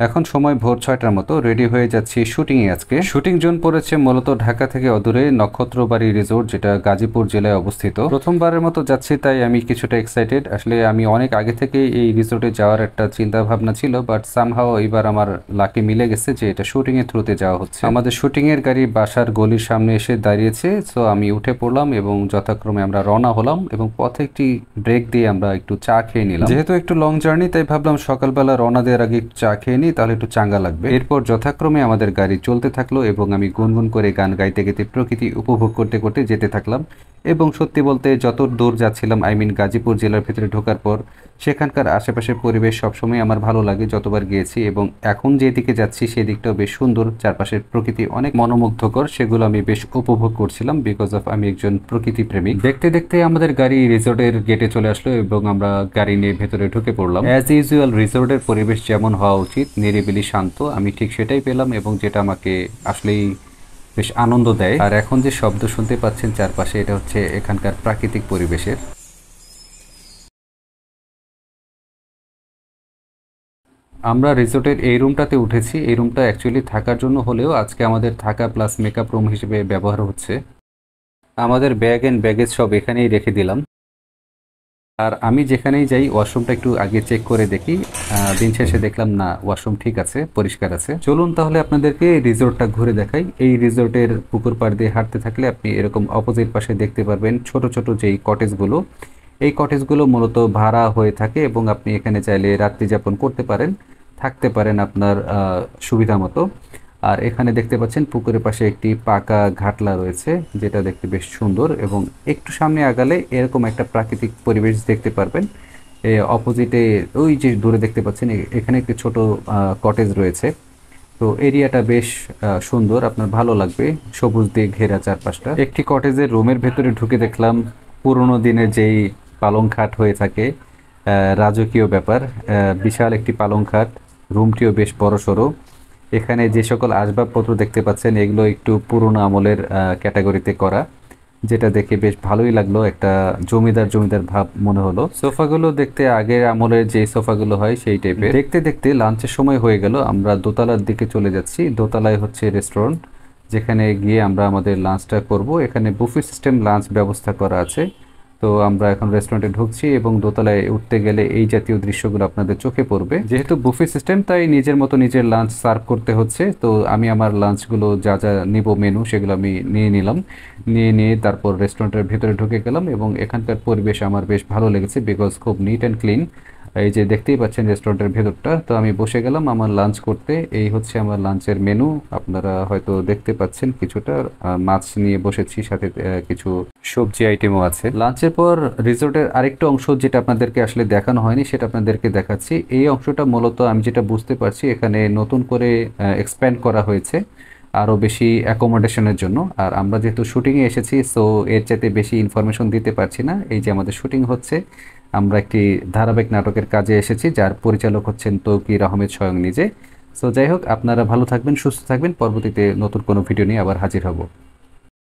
এখন সময় ভোর 6টার মতো, রেডি হয়ে যাচ্ছি শুটিংয়ে। আজকে শুটিং জোন পড়েছে মূলত ঢাকা থেকে অদূরে নক্ষত্রবাড়ি রিসোর্ট, যেটা গাজীপুর জেলায় অবস্থিত। প্রথমবারের মতো যাচ্ছি, তাই আমি কিছুটা এক্সাইটেড। আসলে আমি অনেক আগে থেকে এই রিসোর্টে যাওয়ার একটা চিন্তা ভাবনা ছিল, বাট সামহাও এবার আমার লাকি মিলে গেছে যে এটা শুটিং এর থ্রুতে যাওয়া হচ্ছে। আমাদের শুটিং এর গাড়ি বাসার গলির সামনে এসে দাঁড়িয়েছে, সো আমি উঠে পড়লাম এবং যথাক্রমে আমরা রওনা হলাম এবং পথে একটি ব্রেক দিয়ে আমরা একটু চা খেয়ে নিলাম। যেহেতু একটু লং জার্নি, তাই ভাবলাম সকালবেলা রওনা দেওয়ার আগে একটু চা খেয়ে নিই, তাহলে একটু চাঙ্গা লাগবে। এরপর যথাক্রমে আমাদের গাড়ি চলতে থাকলো এবং আমি গুনগুন করে গান গাইতে গাইতে প্রকৃতি উপভোগ করতে করতে যেতে থাকলাম। এবং সত্যি বলতে যত দূর যাচ্ছিলাম, গাজীপুর জেলার ভিতরে ঢোকার পর সেখানকার আশেপাশের পরিবেশ সবসময় আমার ভালো লাগে, যতবার গিয়েছি। এবং এখন যেদিকে যাচ্ছি সেই দিকটাও বেশ সুন্দর, চারপাশের প্রকৃতি অনেক মনোমুগ্ধকর, সেগুলো আমি বেশ উপভোগ করছিলাম বিকজ অফ আমি একজন প্রকৃতি প্রেমিক। দেখতে দেখতে আমাদের গাড়ি রিসোর্টের গেটে চলে আসলো এবং আমরা গাড়ি নিয়ে ভেতরে ঢুকে পড়লাম। অ্যাজ ইউজুয়াল রিসোর্টের পরিবেশ যেমন হওয়া উচিত, নিরিবিলি শান্ত, আমি ঠিক সেটাই পেলাম এবং যেটা আমাকে আসলেই বেশ আনন্দ দেয়। আর এখন যে শব্দ শুনতে পাচ্ছেন চারপাশে, এটা হচ্ছে এখানকার প্রাকৃতিক পরিবেশের। আমরা রিসোর্টের এই রুমটাতে উঠেছি। এই রুমটা অ্যাকচুয়ালি থাকার জন্য হলেও আজকে আমাদের থাকা প্লাস মেকআপ রুম হিসেবে ব্যবহার হচ্ছে। আমাদের ব্যাগ এন্ড ব্যাগেজ সব এখানেই রেখে দিলাম। আর আমি যেখানেই যাই ওয়াশরুমটা একটু আগে চেক করে দেখি। দিন শেষে দেখলাম না, ওয়াশরুম ঠিক আছে, পরিষ্কার আছে। চলুন তাহলে আপনাদেরকে রিসোর্টটা ঘুরে দেখাই। এই রিসোর্টের পুকুর পাড় দিয়ে হাঁটতে থাকলে আপনি এরকম অপোজিট পাশে দেখতে পারবেন ছোট ছোট যেই কটেজগুলো। এই কটেজগুলো মূলত ভাড়া হয়ে থাকে এবং আপনি এখানে চাইলে রাত্রি যাপন করতে পারেন, থাকতে পারেন আপনার সুবিধা মতো। আর এখানে দেখতে পাচ্ছেন পুকুরের পাশে একটি পাকা ঘাটলা রয়েছে, যেটা দেখতে বেশ সুন্দর। এবং একটু সামনে আগালে এরকম একটা প্রাকৃতিক পরিবেশ দেখতে পারবেন। অপোজিটে ওই যে দূরে দেখতে পাচ্ছেন, এখানে একটি ছোট কটেজ রয়েছে। তো এরিয়াটা বেশ সুন্দর, আপনার ভালো লাগবে, সবুজ দিয়ে ঘেরা চারপাশটা। একটি কটেজের রুমের ভেতরে ঢুকে দেখলাম পুরোনো দিনের যেই পালং খাট হয়ে থাকে, রাজকীয় ব্যাপার। বিশাল একটি পালং খাট, রুমটিও বেশ বড়সড়। এখানে যে সকল আসবাবপত্র দেখতে পাচ্ছেন এগুলো একটু পুরোনো আমলের ক্যাটাগরিতে করা, যেটা দেখে বেশ ভালোই লাগলো। একটা জমিদার জমিদার ভাব মনে হলো। সোফাগুলো দেখতে আগের আমলের যে সোফাগুলো হয় সেই টাইপের। দেখতে দেখতে লাঞ্চের সময় হয়ে গেল, আমরা দোতলার দিকে চলে যাচ্ছি। দোতলায় হচ্ছে রেস্টুরেন্ট, যেখানে গিয়ে আমরা আমাদের লাঞ্চটা করব। এখানে বুফে সিস্টেম লাঞ্চ ব্যবস্থা করা আছে। তো আমরা এখন রেস্টুরেন্টে ঢুকছি এবং দোতলায় উঠতে গেলে এই জাতীয় দৃশ্যগুলো আপনাদের চোখে পড়বে। যেহেতু বুফে সিস্টেম, তাই নিজের মতো নিজের লাঞ্চ সার্ভ করতে হচ্ছে। তো আমি আমার লাঞ্চগুলো যা যা নিব মেনু, সেগুলো আমি নিয়ে নিলাম। নিয়ে তারপর রেস্টুরেন্টের ভেতরে ঢুকে গেলাম এবং এখানকার পরিবেশ আমার বেশ ভালো লেগেছে বিকজ খুব নিট অ্যান্ড ক্লিন। এই যে দেখতেই পাচ্ছেন রেস্টুরেন্টের ভেতরটা। তো আমি বসে গেলাম আমার লাঞ্চ করতে। এই হচ্ছে আমার লাঞ্চের মেনু, আপনারা হয়তো দেখতে পাচ্ছেন কিছুটা। মাছ নিয়ে বসেছি, সাথে কিছু সবজি আইটেমও আছে। লাঞ্চের পর রিসোর্টের আরেকটা অংশ যেটা আপনাদেরকে আসলে দেখানো হয়নি, সেটা আপনাদেরকে দেখাচ্ছি। এই অংশটা মূলত আমি যেটা বুঝতে পারছি, এখানে নতুন করে এক্সপ্যান্ড করা হয়েছে আরও বেশি অ্যাকোমোডেশনের জন্য। আর আমরা যেহেতু শুটিংয়ে এসেছি, সো এর চাইতে বেশি ইনফরমেশন দিতে পারছি না। এই যে আমাদের শুটিং হচ্ছে, আমরা একটি ধারাবাহিক নাটকের কাজে এসেছি, যার পরিচালক হচ্ছেন তৌকির আহমেদ স্বয়ং নিজে। সো যাই হোক, আপনারা ভালো থাকবেন, সুস্থ থাকবেন। পরবর্তীতে নতুন কোনো ভিডিও নিয়ে আবার হাজির হব।